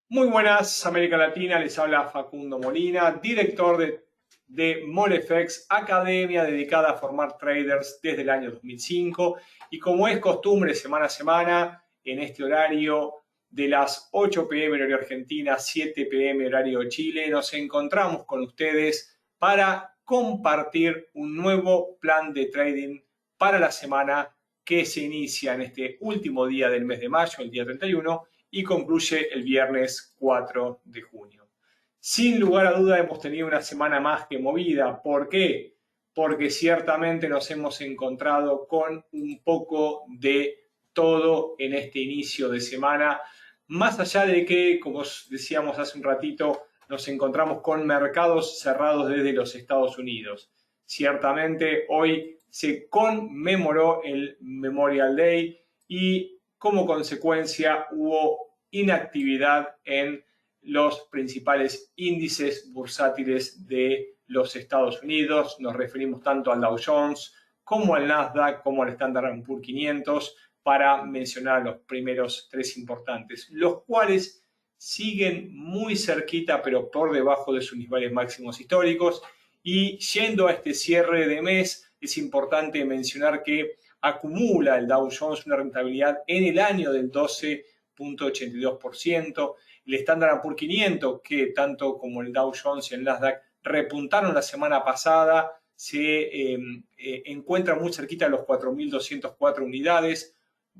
Muy buenas, América Latina, les habla Facundo Molina, director de Molefex, academia dedicada a formar traders desde el año 2005. Y como es costumbre, semana a semana, en este horario de las 8 p.m. horario Argentina, 7 p.m. horario Chile, nos encontramos con ustedes para compartir un nuevo plan de trading para la semana que se inicia en este último día del mes de mayo, el día 31, y concluye el viernes 4 de junio. Sin lugar a duda hemos tenido una semana más que movida. ¿Por qué? Porque ciertamente nos hemos encontrado con un poco de todo en este inicio de semana, más allá de que, como decíamos hace un ratito, nos encontramos con mercados cerrados desde los Estados Unidos. Ciertamente hoy se conmemoró el Memorial Day y como consecuencia hubo inactividad en los principales índices bursátiles de los Estados Unidos. Nos referimos tanto al Dow Jones como al Nasdaq, como al Standard Poor's 500, para mencionar los primeros tres importantes, los cuales siguen muy cerquita, pero por debajo de sus niveles máximos históricos. Y yendo a este cierre de mes, es importante mencionar que acumula el Dow Jones una rentabilidad en el año del 12,82%. El Standard Poor's 500, que tanto como el Dow Jones y el Nasdaq repuntaron la semana pasada, se encuentra muy cerquita de los 4.204 unidades,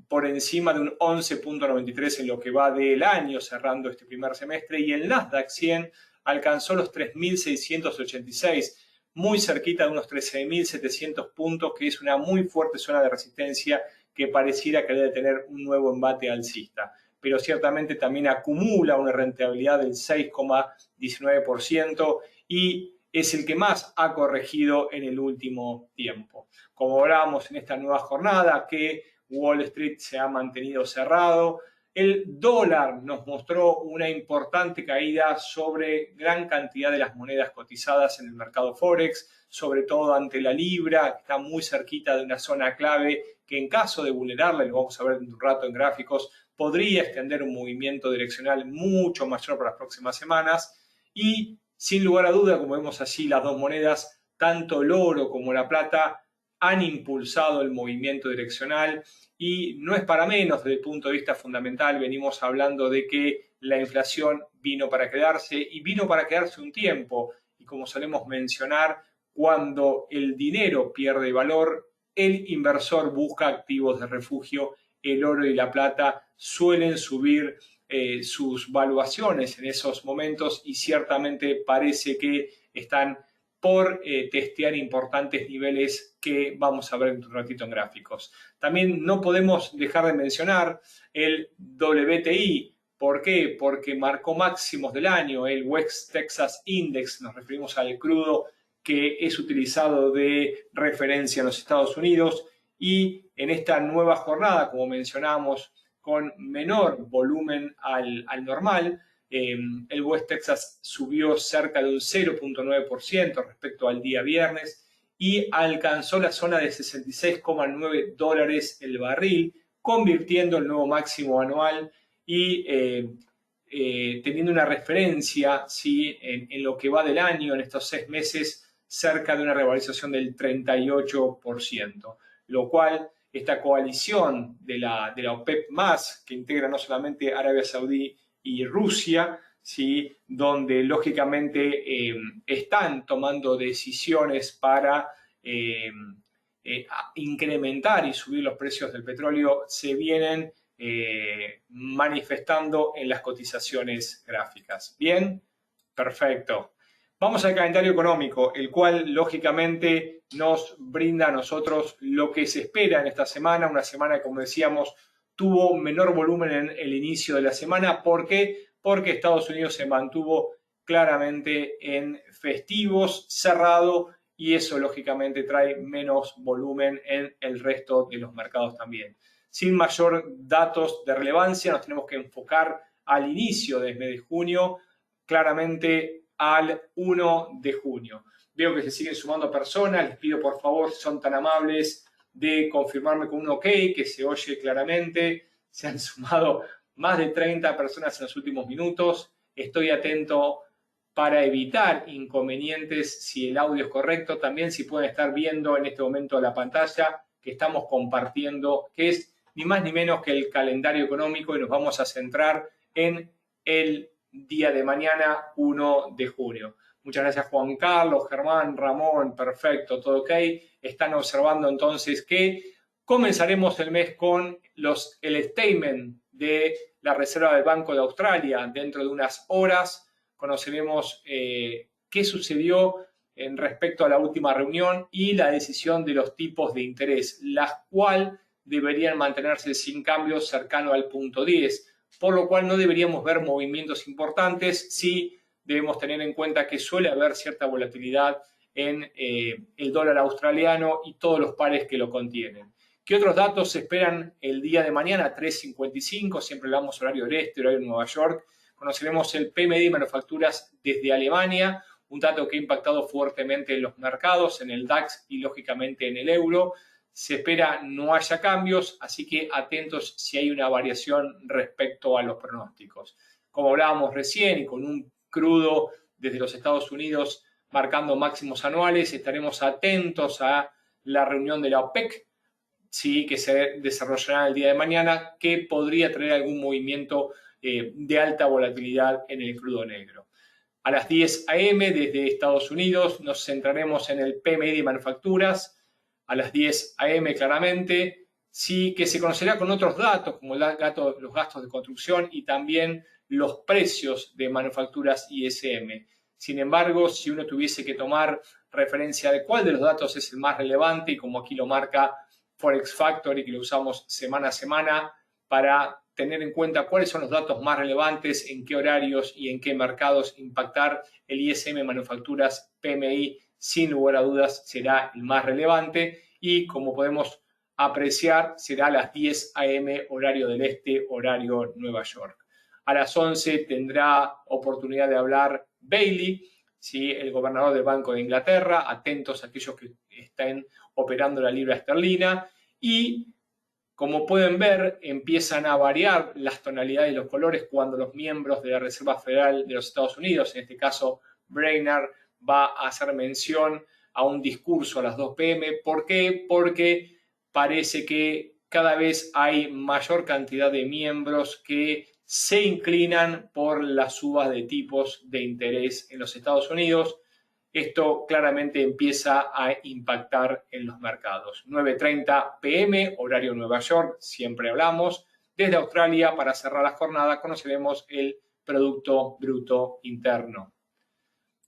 por encima de un 11,93 en lo que va del año, cerrando este primer semestre, y el Nasdaq 100 alcanzó los 3.686, muy cerquita de unos 13.700 puntos, que es una muy fuerte zona de resistencia que pareciera que debe tener un nuevo embate alcista. Pero ciertamente también acumula una rentabilidad del 6,19% y es el que más ha corregido en el último tiempo. Como hablábamos en esta nueva jornada, que Wall Street se ha mantenido cerrado, el dólar nos mostró una importante caída sobre gran cantidad de las monedas cotizadas en el mercado Forex, sobre todo ante la libra, que está muy cerquita de una zona clave que en caso de vulnerarla, y lo vamos a ver en un rato en gráficos, podría extender un movimiento direccional mucho mayor para las próximas semanas. Y sin lugar a duda, como vemos allí, las dos monedas, tanto el oro como la plata, han impulsado el movimiento direccional y no es para menos desde el punto de vista fundamental. Venimos hablando de que la inflación vino para quedarse y vino para quedarse un tiempo, y como solemos mencionar, cuando el dinero pierde valor, el inversor busca activos de refugio. El oro y la plata suelen subir sus valuaciones en esos momentos y ciertamente parece que están por testear importantes niveles que vamos a ver en un ratito en gráficos. También no podemos dejar de mencionar el WTI. ¿Por qué? Porque marcó máximos del año. El West Texas Index, nos referimos al crudo que es utilizado de referencia en los Estados Unidos, y en esta nueva jornada, como mencionamos, con menor volumen al normal, el West Texas subió cerca de un 0,9% respecto al día viernes y alcanzó la zona de $66,9 el barril, convirtiendo el nuevo máximo anual y teniendo una referencia, ¿sí?, en lo que va del año, en estos 6 meses, cerca de una revalorización del 38%, lo cual esta coalición de la OPEP+, que integra no solamente Arabia Saudí y Rusia, ¿sí?, donde lógicamente están tomando decisiones para incrementar y subir los precios del petróleo, se vienen manifestando en las cotizaciones gráficas. Bien, perfecto. Vamos al calendario económico, el cual lógicamente nos brinda a nosotros lo que se espera en esta semana, una semana que, como decíamos, tuvo menor volumen en el inicio de la semana. ¿Por qué? Porque Estados Unidos se mantuvo claramente en festivos, cerrado, y eso lógicamente trae menos volumen en el resto de los mercados también. Sin mayor datos de relevancia, nos tenemos que enfocar al inicio del mes de junio, claramente al 1 de junio. Veo que se siguen sumando personas, les pido por favor, si son tan amables, de confirmarme con un OK, que se oye claramente. Se han sumado más de 30 personas en los últimos minutos. Estoy atento para evitar inconvenientes si el audio es correcto. También si pueden estar viendo en este momento la pantalla que estamos compartiendo, que es ni más ni menos que el calendario económico, y nos vamos a centrar en el día de mañana, 1 de junio. Muchas gracias Juan Carlos, Germán, Ramón, perfecto, todo ok. Están observando entonces que comenzaremos el mes con el statement de la Reserva del Banco de Australia. Dentro de unas horas conoceremos qué sucedió en respecto a la última reunión y la decisión de los tipos de interés, las cuales deberían mantenerse sin cambios cercano al punto 10, por lo cual no deberíamos ver movimientos importantes. Sí debemos tener en cuenta que suele haber cierta volatilidad en el dólar australiano y todos los pares que lo contienen. ¿Qué otros datos se esperan el día de mañana? 3:55, siempre hablamos horario del este, horario de Nueva York. Conoceremos el PMI de manufacturas desde Alemania, un dato que ha impactado fuertemente en los mercados, en el DAX y lógicamente en el euro. Se espera no haya cambios, así que atentos si hay una variación respecto a los pronósticos. Como hablábamos recién y con un crudo desde los Estados Unidos marcando máximos anuales, estaremos atentos a la reunión de la OPEC, sí, que se desarrollará el día de mañana, que podría traer algún movimiento de alta volatilidad en el crudo negro. A las 10 a.m. desde Estados Unidos nos centraremos en el PMI de manufacturas. A las 10 a.m. claramente, sí, que se conocerá con otros datos, como los gastos de construcción y también los precios de manufacturas ISM. Sin embargo, si uno tuviese que tomar referencia de cuál de los datos es el más relevante, y como aquí lo marca Forex Factory, que lo usamos semana a semana para tener en cuenta cuáles son los datos más relevantes, en qué horarios y en qué mercados impactar, el ISM Manufacturas PMI, sin lugar a dudas, será el más relevante y, como podemos apreciar, será a las 10 a.m. horario del este, horario Nueva York. A las 11 tendrá oportunidad de hablar Bailey, ¿sí?, el gobernador del Banco de Inglaterra. Atentos a aquellos que estén operando la libra esterlina. Y como pueden ver, empiezan a variar las tonalidades y los colores cuando los miembros de la Reserva Federal de los Estados Unidos, en este caso Brainard, va a hacer mención a un discurso a las 2 p.m. ¿Por qué? Porque parece que cada vez hay mayor cantidad de miembros que se inclinan por las subas de tipos de interés en los Estados Unidos. Esto claramente empieza a impactar en los mercados. 9:30 p.m., horario Nueva York, siempre hablamos. Desde Australia, para cerrar la jornada, conoceremos el Producto Bruto Interno.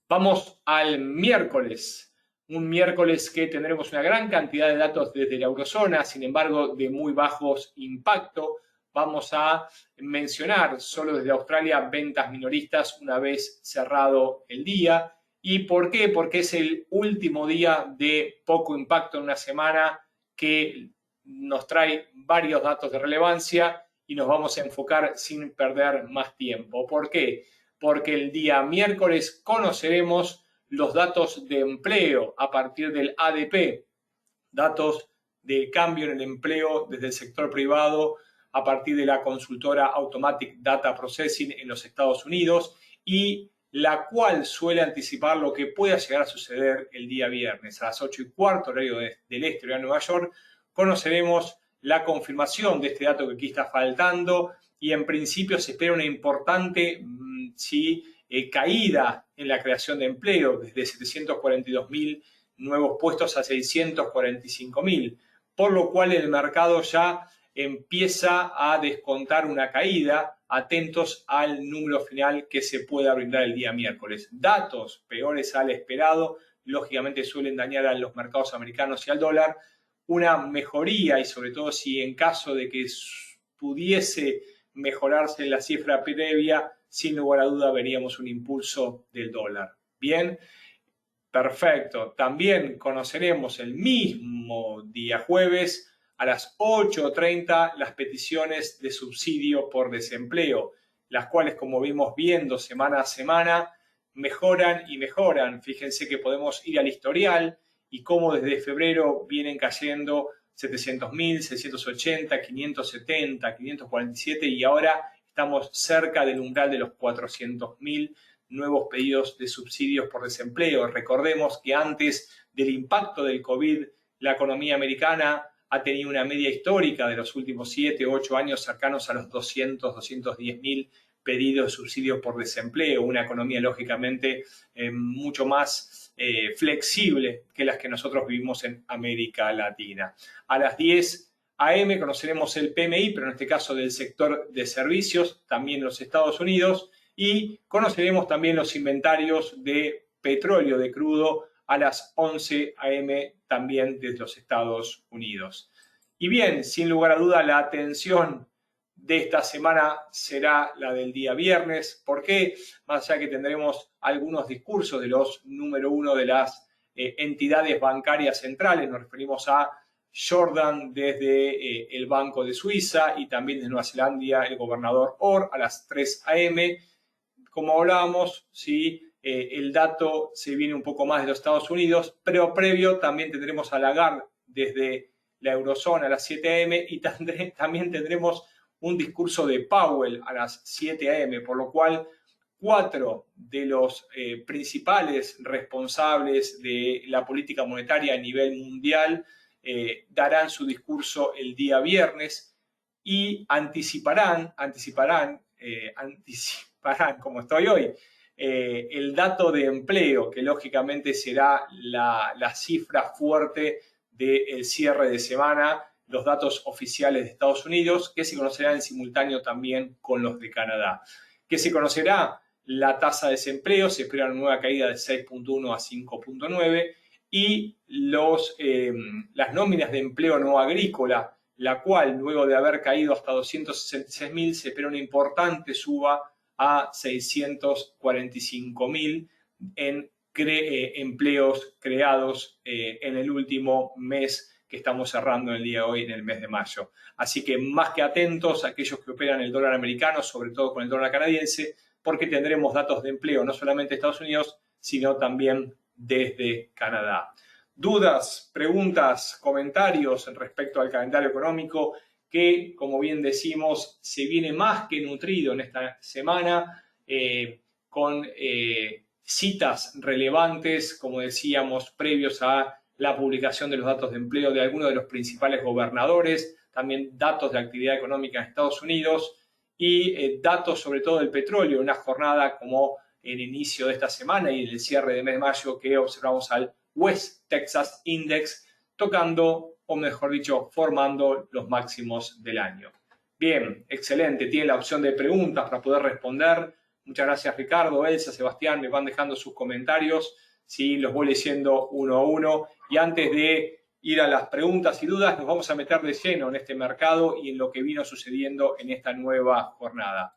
Vamos al miércoles. Un miércoles que tendremos una gran cantidad de datos desde la eurozona, sin embargo, de muy bajos impacto. Vamos a mencionar solo desde Australia ventas minoristas una vez cerrado el día. ¿Y por qué? Porque es el último día de poco impacto en una semana que nos trae varios datos de relevancia y nos vamos a enfocar sin perder más tiempo. ¿Por qué? Porque el día miércoles conoceremos los datos de empleo a partir del ADP, datos de cambio en el empleo desde el sector privado a partir de la consultora Automatic Data Processing en los Estados Unidos, y la cual suele anticipar lo que pueda llegar a suceder el día viernes. A las 8:15, horario del este, horario de Nueva York, conoceremos la confirmación de este dato que aquí está faltando, y en principio se espera una importante caída en la creación de empleo, desde 742.000 nuevos puestos a 645.000, por lo cual el mercado ya empieza a descontar una caída. Atentos al número final que se pueda brindar el día miércoles. Datos peores al esperado, lógicamente suelen dañar a los mercados americanos y al dólar. Una mejoría, y sobre todo si en caso de que pudiese mejorarse la cifra previa, sin lugar a duda veríamos un impulso del dólar. Bien, perfecto. También conoceremos el mismo día jueves a las 8:30 las peticiones de subsidio por desempleo, las cuales, como vimos viendo semana a semana, mejoran y mejoran. Fíjense que podemos ir al historial y cómo desde febrero vienen cayendo 700.000, 680, 570, 547 y ahora estamos cerca del umbral de los 400.000 nuevos pedidos de subsidios por desempleo. Recordemos que antes del impacto del COVID, la economía americana ha tenido una media histórica de los últimos 7 u 8 años cercanos a los 210.000 pedidos de subsidios por desempleo, una economía lógicamente mucho más flexible que las que nosotros vivimos en América Latina. A las 10 a.m. conoceremos el PMI, pero en este caso del sector de servicios, también en los Estados Unidos, y conoceremos también los inventarios de petróleo, de crudo, a las 11 a.m. también desde los Estados Unidos. Y bien, sin lugar a duda, la atención de esta semana será la del día viernes. ¿Por qué? Más allá que tendremos algunos discursos de los número uno de las entidades bancarias centrales, nos referimos a Jordan desde el Banco de Suiza y también desde Nueva Zelanda el gobernador Orr a las 3 a.m. Como hablábamos, ¿sí? El dato se viene un poco más de los Estados Unidos, pero previo también tendremos a Lagarde desde la eurozona a las 7 a.m. y también tendremos un discurso de Powell a las 7 a.m., por lo cual 4 de los principales responsables de la política monetaria a nivel mundial darán su discurso el día viernes y anticiparán, como estoy hoy, el dato de empleo, que lógicamente será la cifra fuerte del cierre de semana, los datos oficiales de Estados Unidos, que se conocerán en simultáneo también con los de Canadá. ¿Qué se conocerá? La tasa de desempleo, se espera una nueva caída de 6.1 a 5.9, y las nóminas de empleo no agrícola, la cual luego de haber caído hasta 266.000, se espera una importante suba a 645.000 en empleos creados en el último mes que estamos cerrando el día de hoy, en el mes de mayo. Así que más que atentos a aquellos que operan el dólar americano, sobre todo con el dólar canadiense, porque tendremos datos de empleo no solamente de Estados Unidos, sino también desde Canadá. ¿Dudas, preguntas, comentarios respecto al calendario económico que, como bien decimos, se viene más que nutrido en esta semana con citas relevantes, como decíamos, previos a la publicación de los datos de empleo de algunos de los principales gobernadores, también datos de actividad económica en Estados Unidos y datos sobre todo del petróleo, una jornada como el inicio de esta semana y el cierre de mes de mayo que observamos al West Texas Index tocando, o mejor dicho, formando los máximos del año. Bien, excelente. Tiene la opción de preguntas para poder responder. Muchas gracias, Ricardo, Elsa, Sebastián. Me van dejando sus comentarios. Sí, los voy leyendo uno a uno. Y antes de ir a las preguntas y dudas, nos vamos a meter de lleno en este mercado y en lo que vino sucediendo en esta nueva jornada.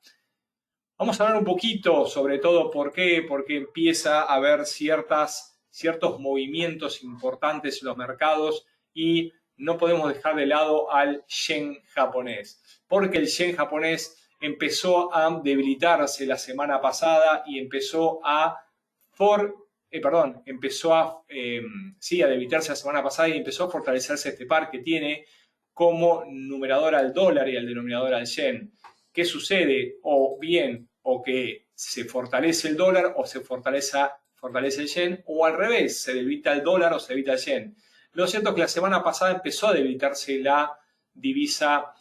Vamos a hablar un poquito, sobre todo, ¿por qué? Porque empieza a haber ciertos movimientos importantes en los mercados y no podemos dejar de lado al yen japonés, porque el yen japonés empezó a debilitarse la semana pasada y empezó a debilitarse la semana pasada y empezó a fortalecerse este par que tiene como numerador al dólar y al denominador al yen. ¿Qué sucede? O que se fortalece el dólar o se fortalece el yen, o al revés, se debilita el dólar o se debilita el yen. Lo cierto es que la semana pasada empezó a debilitarse la divisa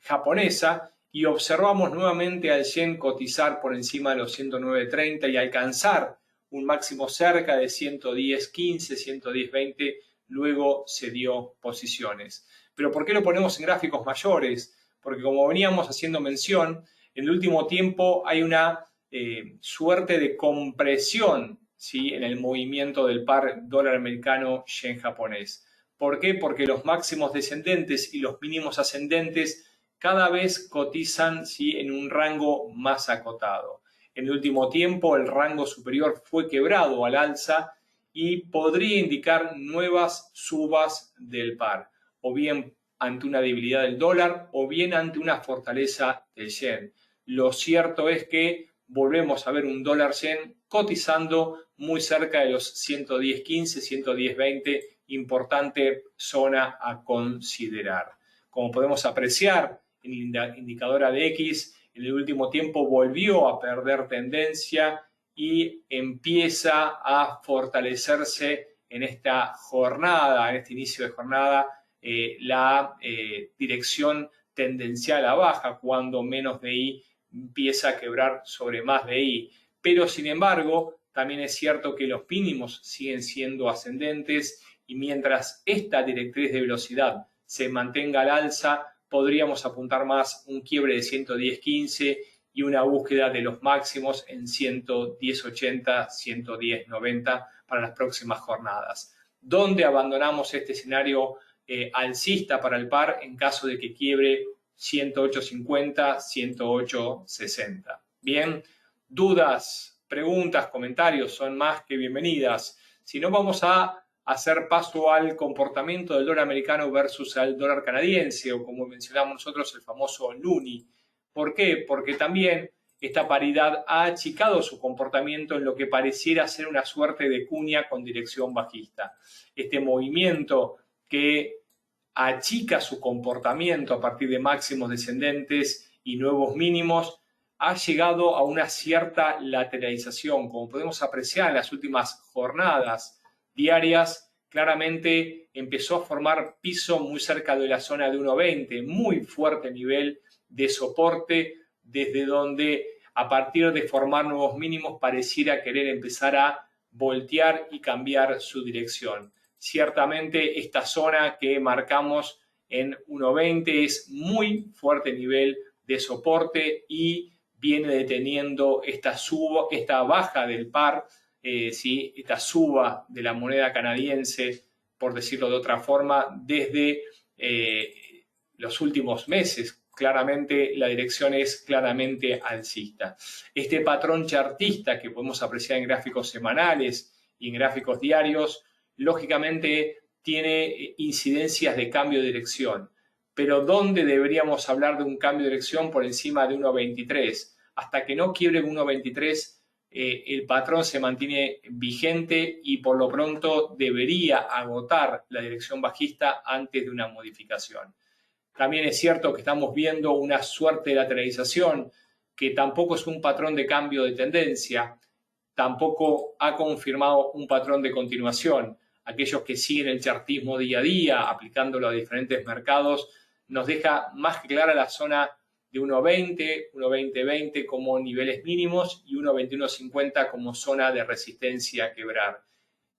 japonesa y observamos nuevamente al yen cotizar por encima de los 109.30 y alcanzar un máximo cerca de 110.15, 110.20, luego se dio posiciones. ¿Pero por qué lo ponemos en gráficos mayores? Porque como veníamos haciendo mención, en el último tiempo hay una suerte de compresión, ¿sí?, en el movimiento del par dólar americano-yen japonés. ¿Por qué? Porque los máximos descendentes y los mínimos ascendentes cada vez cotizan, ¿sí?, en un rango más acotado. En el último tiempo el rango superior fue quebrado al alza y podría indicar nuevas subas del par, o bien ante una debilidad del dólar o bien ante una fortaleza del yen. Lo cierto es que volvemos a ver un dólar yen cotizando muy cerca de los 110.15, 110.20, importante zona a considerar. Como podemos apreciar en el indicador ADX en el último tiempo volvió a perder tendencia y empieza a fortalecerse en esta jornada, en este inicio de jornada, la dirección tendencial a baja, cuando menos DI empieza a quebrar sobre más DI. Pero, sin embargo, también es cierto que los mínimos siguen siendo ascendentes y mientras esta directriz de velocidad se mantenga al alza, podríamos apuntar más un quiebre de 110.15 y una búsqueda de los máximos en 110.80, 110.90 para las próximas jornadas. ¿Dónde abandonamos este escenario alcista para el par en caso de que quiebre 108.50, 108.60? Bien, dudas, preguntas, comentarios son más que bienvenidas. Si no, vamos a hacer paso al comportamiento del dólar americano versus el dólar canadiense, o como mencionamos nosotros, el famoso Loonie. ¿Por qué? Porque también esta paridad ha achicado su comportamiento en lo que pareciera ser una suerte de cuña con dirección bajista. Este movimiento que achica su comportamiento a partir de máximos descendentes y nuevos mínimos ha llegado a una cierta lateralización. Como podemos apreciar en las últimas jornadas diarias, claramente empezó a formar piso muy cerca de la zona de 1.20, muy fuerte nivel de soporte desde donde a partir de formar nuevos mínimos pareciera querer empezar a voltear y cambiar su dirección. Ciertamente esta zona que marcamos en 1.20 es muy fuerte nivel de soporte y viene deteniendo esta baja del par, ¿sí? Esta suba de la moneda canadiense, por decirlo de otra forma, desde los últimos meses. Claramente la dirección es claramente alcista. Este patrón chartista que podemos apreciar en gráficos semanales y en gráficos diarios, lógicamente tiene incidencias de cambio de dirección. Pero ¿dónde deberíamos hablar de un cambio de dirección por encima de 1.23? Hasta que no quiebre 1.23, el patrón se mantiene vigente y por lo pronto debería agotar la dirección bajista antes de una modificación. También es cierto que estamos viendo una suerte de lateralización que tampoco es un patrón de cambio de tendencia, tampoco ha confirmado un patrón de continuación. Aquellos que siguen el chartismo día a día, aplicándolo a diferentes mercados, nos deja más que clara la zona de 1.20, 1.20.20 como niveles mínimos y 1.21.50 como zona de resistencia a quebrar.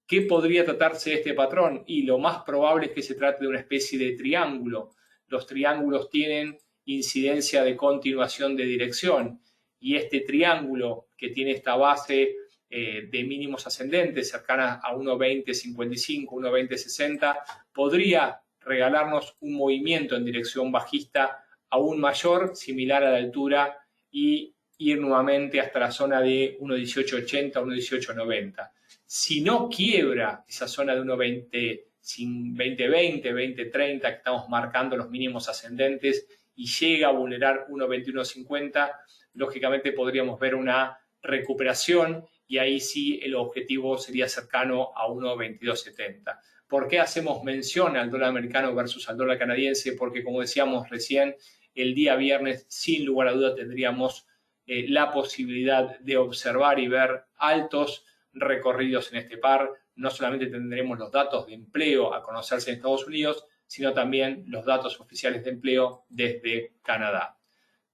¿Qué podría tratarse de este patrón? Y lo más probable es que se trate de una especie de triángulo. Los triángulos tienen incidencia de continuación de dirección y este triángulo que tiene esta base de mínimos ascendentes cercana a 1.20.55, 1.20.60 podría regalarnos un movimiento en dirección bajista aún mayor, similar a la altura, y ir nuevamente hasta la zona de 1.1880, 1.1890. Si no quiebra esa zona de 1.20, 2020, 2030, que estamos marcando los mínimos ascendentes, y llega a vulnerar 1.2150, lógicamente podríamos ver una recuperación y ahí sí el objetivo sería cercano a 1.2270. ¿Por qué hacemos mención al dólar americano versus al dólar canadiense? Porque, como decíamos recién, el día viernes, sin lugar a duda, tendríamos la posibilidad de observar y ver altos recorridos en este par. No solamente tendremos los datos de empleo a conocerse en Estados Unidos, sino también los datos oficiales de empleo desde Canadá.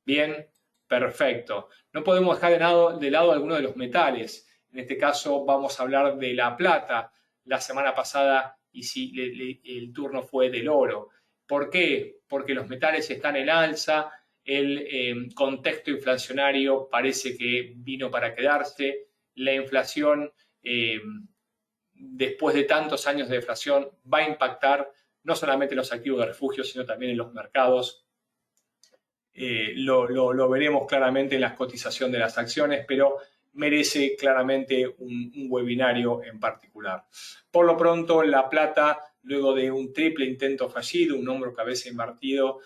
Bien, perfecto. No podemos dejar de lado algunos de los metales. En este caso vamos a hablar de la plata. La semana pasada el turno fue del oro. ¿Por qué? Porque los metales están en alza, el contexto inflacionario parece que vino para quedarse, la inflación, después de tantos años de deflación, va a impactar no solamente en los activos de refugio, sino también en los mercados. Lo veremos claramente en la cotización de las acciones, pero merece claramente un webinario en particular. Por lo pronto, la plata, luego de un triple intento fallido, un hombro cabeza invertido,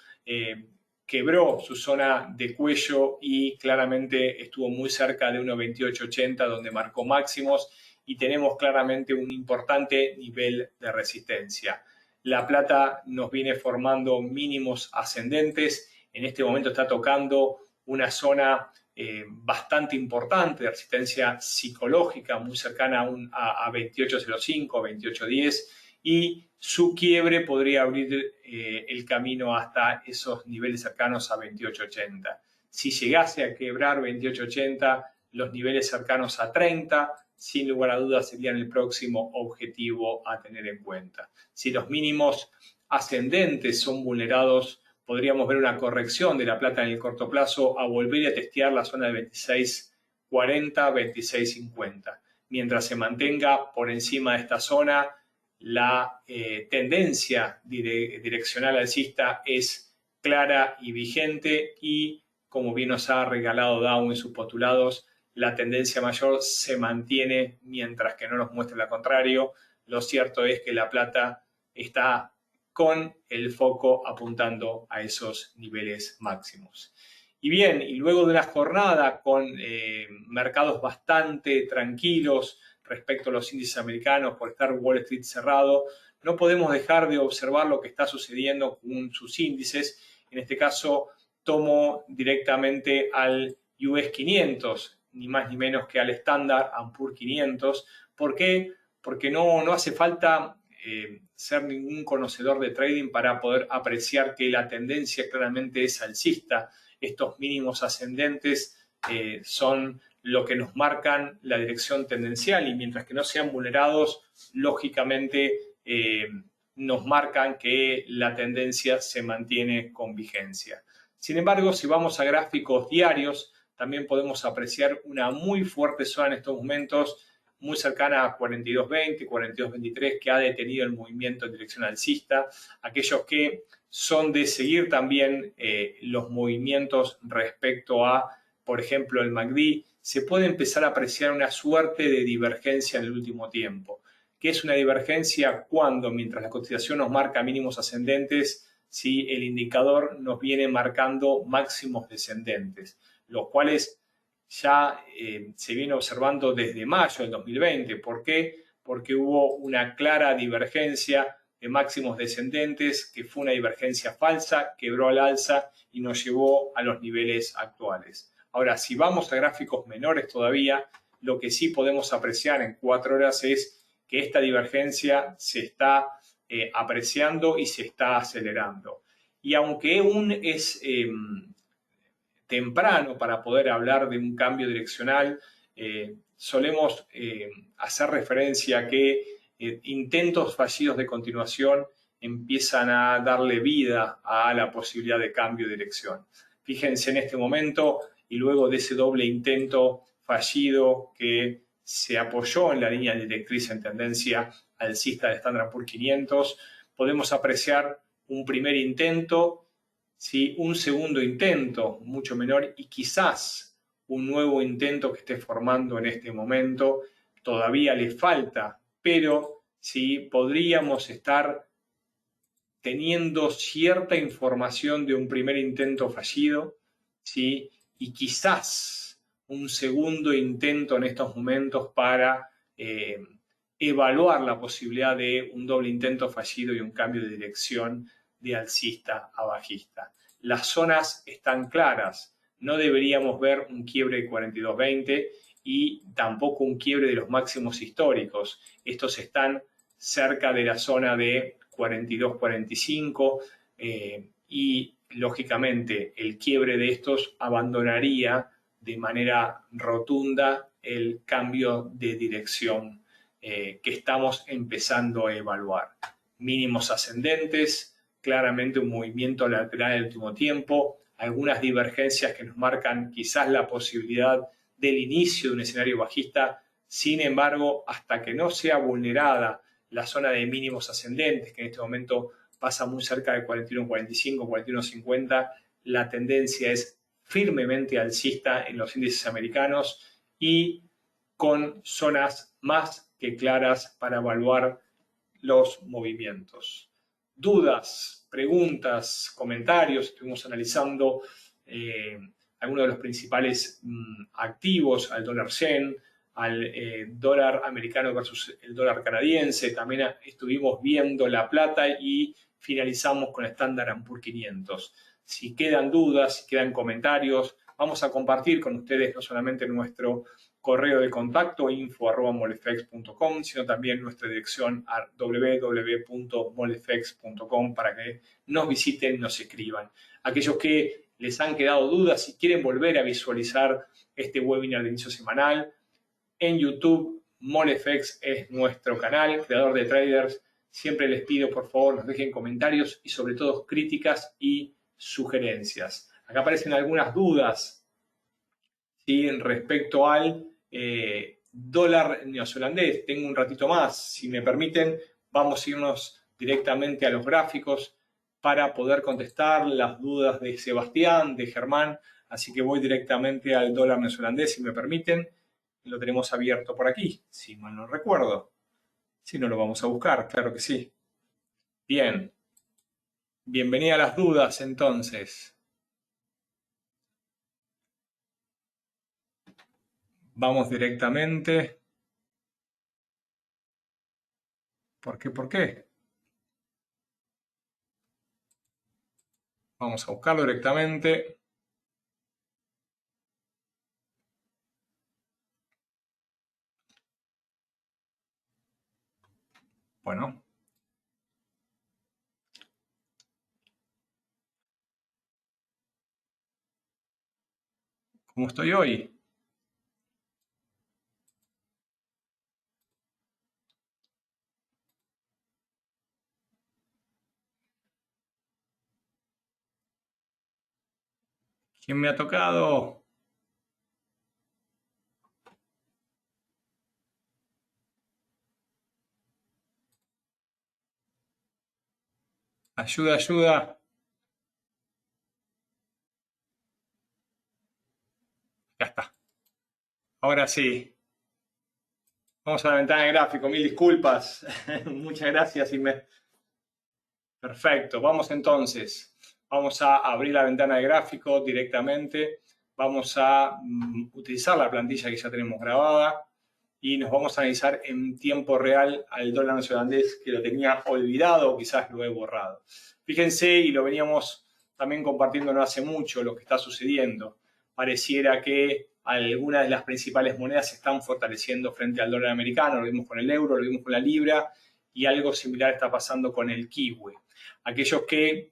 quebró su zona de cuello y claramente estuvo muy cerca de 1.2880, donde marcó máximos, y tenemos claramente un importante nivel de resistencia. La plata nos viene formando mínimos ascendentes en este momento está tocando una zona bastante importante de resistencia psicológica, muy cercana a 28.05, 28.10, y su quiebre podría abrir el camino hasta esos niveles cercanos a 28.80. Si llegase a quebrar 28.80, los niveles cercanos a 30, sin lugar a dudas serían el próximo objetivo a tener en cuenta. Si los mínimos ascendentes son vulnerados, podríamos ver una corrección de la plata en el corto plazo a volver a testear la zona de 26.40, 26.50. Mientras se mantenga por encima de esta zona, la tendencia direccional alcista es clara y vigente, y como bien nos ha regalado Dow en sus postulados, la tendencia mayor se mantiene mientras que no nos muestre lo contrario. Lo cierto es que la plata está con el foco apuntando a esos niveles máximos. Y bien, y luego de una jornada con mercados bastante tranquilos respecto a los índices americanos por estar Wall Street cerrado, no podemos dejar de observar lo que está sucediendo con sus índices. En este caso, tomo directamente al US 500, ni más ni menos que al Standard & Poor's 500. ¿Por qué? Porque no hace falta ser ningún conocedor de trading para poder apreciar que la tendencia claramente es alcista. Estos mínimos ascendentes son lo que nos marcan la dirección tendencial, y mientras que no sean vulnerados, lógicamente nos marcan que la tendencia se mantiene con vigencia. Sin embargo, si vamos a gráficos diarios, también podemos apreciar una muy fuerte zona en estos momentos, muy cercana a 42.20, 42.23, que ha detenido el movimiento en dirección alcista. Aquellos que son de seguir también los movimientos respecto a, por ejemplo, el MACD, se puede empezar a apreciar una suerte de divergencia en el último tiempo. ¿Qué es una divergencia? Cuando, mientras la cotización nos marca mínimos ascendentes, si el indicador nos viene marcando máximos descendentes, los cuales ya se viene observando desde mayo del 2020. ¿Por qué? Porque hubo una clara divergencia de máximos descendentes, que fue una divergencia falsa, quebró al alza y nos llevó a los niveles actuales. Ahora, si vamos a gráficos menores todavía, lo que sí podemos apreciar en 4 horas es que esta divergencia se está apreciando y se está acelerando. Y aunque aún es temprano para poder hablar de un cambio direccional, solemos hacer referencia a que intentos fallidos de continuación empiezan a darle vida a la posibilidad de cambio de dirección. Fíjense en este momento, y luego de ese doble intento fallido que se apoyó en la línea directriz en tendencia alcista de Standard & Poor's 500, podemos apreciar un primer intento, ¿sí? Un segundo intento mucho menor, y quizás un nuevo intento que esté formando en este momento. Todavía le falta, pero sí podríamos estar teniendo cierta información de un primer intento fallido, ¿sí? Y quizás un segundo intento en estos momentos para evaluar la posibilidad de un doble intento fallido y un cambio de dirección de alcista a bajista. Las zonas están claras. No deberíamos ver un quiebre de 42.20 y tampoco un quiebre de los máximos históricos. Estos están cerca de la zona de 42.45 y lógicamente el quiebre de estos abandonaría de manera rotunda el cambio de dirección que estamos empezando a evaluar. Mínimos ascendentes, claramente un movimiento lateral en el último tiempo, algunas divergencias que nos marcan quizás la posibilidad del inicio de un escenario bajista. Sin embargo, hasta que no sea vulnerada la zona de mínimos ascendentes, que en este momento pasa muy cerca de 41.45, 41.50, la tendencia es firmemente alcista en los índices americanos y con zonas más que claras para evaluar los movimientos. Dudas, preguntas, comentarios. Estuvimos analizando algunos de los principales activos, al dólar yen, al dólar americano versus el dólar canadiense. También estuvimos viendo la plata y finalizamos con Standard & Poor's 500. Si quedan dudas, si quedan comentarios, vamos a compartir con ustedes no solamente nuestro correo de contacto info@molefex.com, sino también nuestra dirección a www.molefex.com para que nos visiten y nos escriban. Aquellos que les han quedado dudas, si quieren volver a visualizar este webinar de inicio semanal, en YouTube, Molefex es nuestro canal, creador de traders. Siempre les pido, por favor, nos dejen comentarios y sobre todo críticas y sugerencias. Acá aparecen algunas dudas, ¿sí?, respecto al dólar neozelandés. Tengo un ratito más, si me permiten, vamos a irnos directamente a los gráficos para poder contestar las dudas de Sebastián, de Germán, así que voy directamente al dólar neozelandés, si me permiten. Lo tenemos abierto por aquí, si mal no recuerdo. Si no, lo vamos a buscar, claro que sí. Bien. Bienvenida a las dudas, entonces. Vamos directamente. ¿Por qué? ¿Por qué? Vamos a buscarlo directamente. Bueno. ¿Cómo estoy hoy? ¿Quién me ha tocado? Ayuda, ayuda. Ya está. Ahora sí. Vamos a la ventana de gráfico. Mil disculpas. Muchas gracias. Perfecto. Vamos entonces. Vamos a abrir la ventana de gráfico directamente. Vamos a utilizar la plantilla que ya tenemos grabada y nos vamos a analizar en tiempo real al dólar neozelandés, que lo tenía olvidado o quizás lo he borrado. Fíjense, y lo veníamos también compartiendo no hace mucho, lo que está sucediendo. Pareciera que algunas de las principales monedas se están fortaleciendo frente al dólar americano. Lo vimos con el euro, lo vimos con la libra y algo similar está pasando con el kiwi. Aquellos que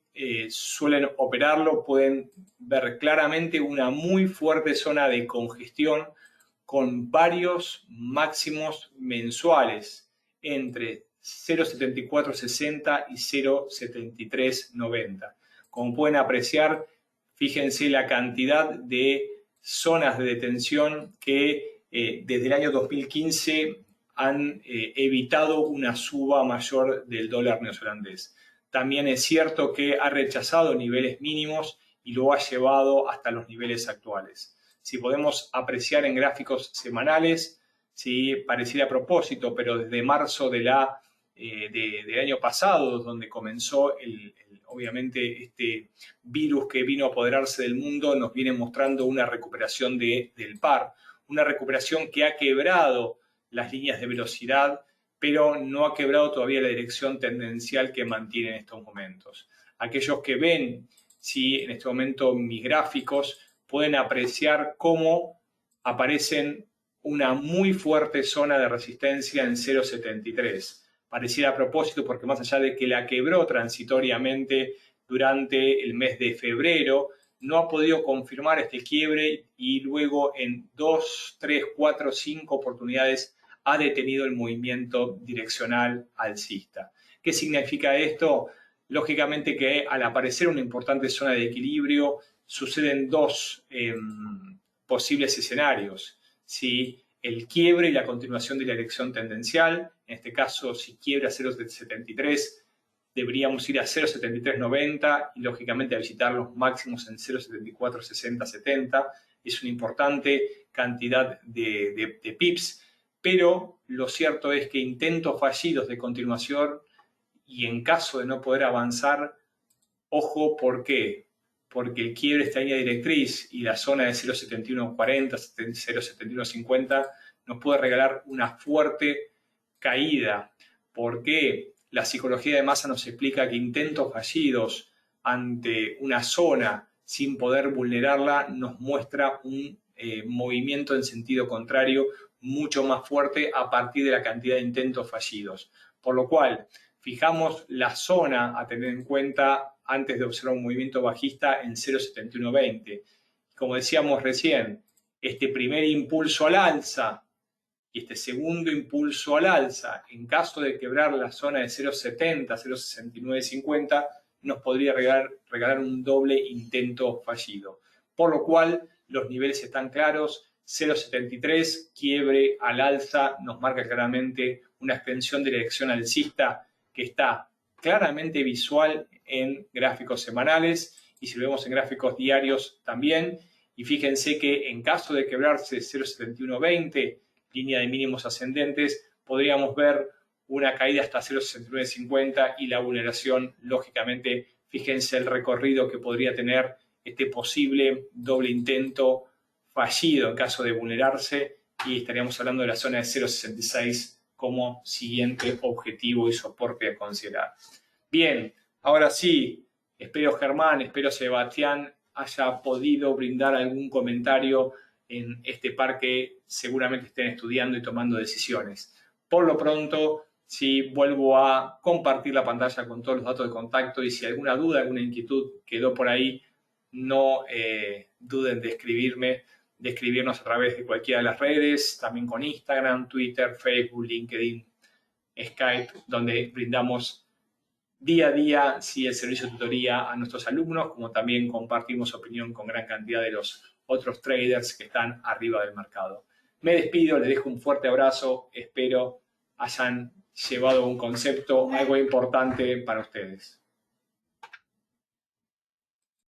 suelen operarlo pueden ver claramente una muy fuerte zona de congestión con varios máximos mensuales entre 0,7460 y 0,7390. Como pueden apreciar, fíjense la cantidad de zonas de detención que desde el año 2015 han evitado una suba mayor del dólar neozelandés. También es cierto que ha rechazado niveles mínimos y lo ha llevado hasta los niveles actuales. Si podemos apreciar en gráficos semanales, ¿sí?, pareciera a propósito, pero desde marzo del año pasado, donde comenzó obviamente este virus que vino a apoderarse del mundo, nos viene mostrando una recuperación del par, una recuperación que ha quebrado las líneas de velocidad, pero no ha quebrado todavía la dirección tendencial que mantiene en estos momentos. Aquellos que ven, sí, en este momento mis gráficos, pueden apreciar cómo aparecen una muy fuerte zona de resistencia en 0,73. Pareciera a propósito porque más allá de que la quebró transitoriamente durante el mes de febrero, no ha podido confirmar este quiebre y luego en 2, 3, 4, 5 oportunidades ha detenido el movimiento direccional alcista. ¿Qué significa esto? Lógicamente que al aparecer una importante zona de equilibrio suceden dos posibles escenarios. Si el quiebre y la continuación de la dirección tendencial, en este caso si quiebra 0,73, deberíamos ir a 0,7390 y lógicamente a visitar los máximos en 0,7460-70. Es una importante cantidad de pips, pero lo cierto es que intentos fallidos de continuación y en caso de no poder avanzar, ojo, ¿por qué? Porque el quiebre esta línea directriz y la zona de 0,7140, 0,7150 nos puede regalar una fuerte caída. ¿Por qué? La psicología de masa nos explica que intentos fallidos ante una zona sin poder vulnerarla, nos muestra un movimiento en sentido contrario mucho más fuerte a partir de la cantidad de intentos fallidos. Por lo cual, fijamos la zona a tener en cuenta antes de observar un movimiento bajista en 0,7120. Como decíamos recién, este primer impulso al alza y este segundo impulso al alza, en caso de quebrar la zona de 0,70, 0,6950, nos podría regalar un doble intento fallido. Por lo cual, los niveles están claros. 0,73, quiebre al alza, nos marca claramente una extensión de dirección alcista que está claramente visual en gráficos semanales y si lo vemos en gráficos diarios también. Y fíjense que en caso de quebrarse 0,7120, línea de mínimos ascendentes, podríamos ver una caída hasta 0,6950 y la vulneración, lógicamente, fíjense el recorrido que podría tener este posible doble intento fallido en caso de vulnerarse y estaríamos hablando de la zona de 0,66 como siguiente objetivo y soporte a considerar. Bien, ahora sí, espero Germán, espero Sebastián haya podido brindar algún comentario en este par que seguramente estén estudiando y tomando decisiones. Por lo pronto, sí, vuelvo a compartir la pantalla con todos los datos de contacto y si alguna duda, alguna inquietud quedó por ahí, no duden de escribirnos a través de cualquiera de las redes, también con Instagram, Twitter, Facebook, LinkedIn, Skype, donde brindamos día a día sí, el servicio de tutoría a nuestros alumnos, como también compartimos opinión con gran cantidad de los otros traders que están arriba del mercado. Me despido, les dejo un fuerte abrazo, espero hayan llevado un concepto, algo importante para ustedes.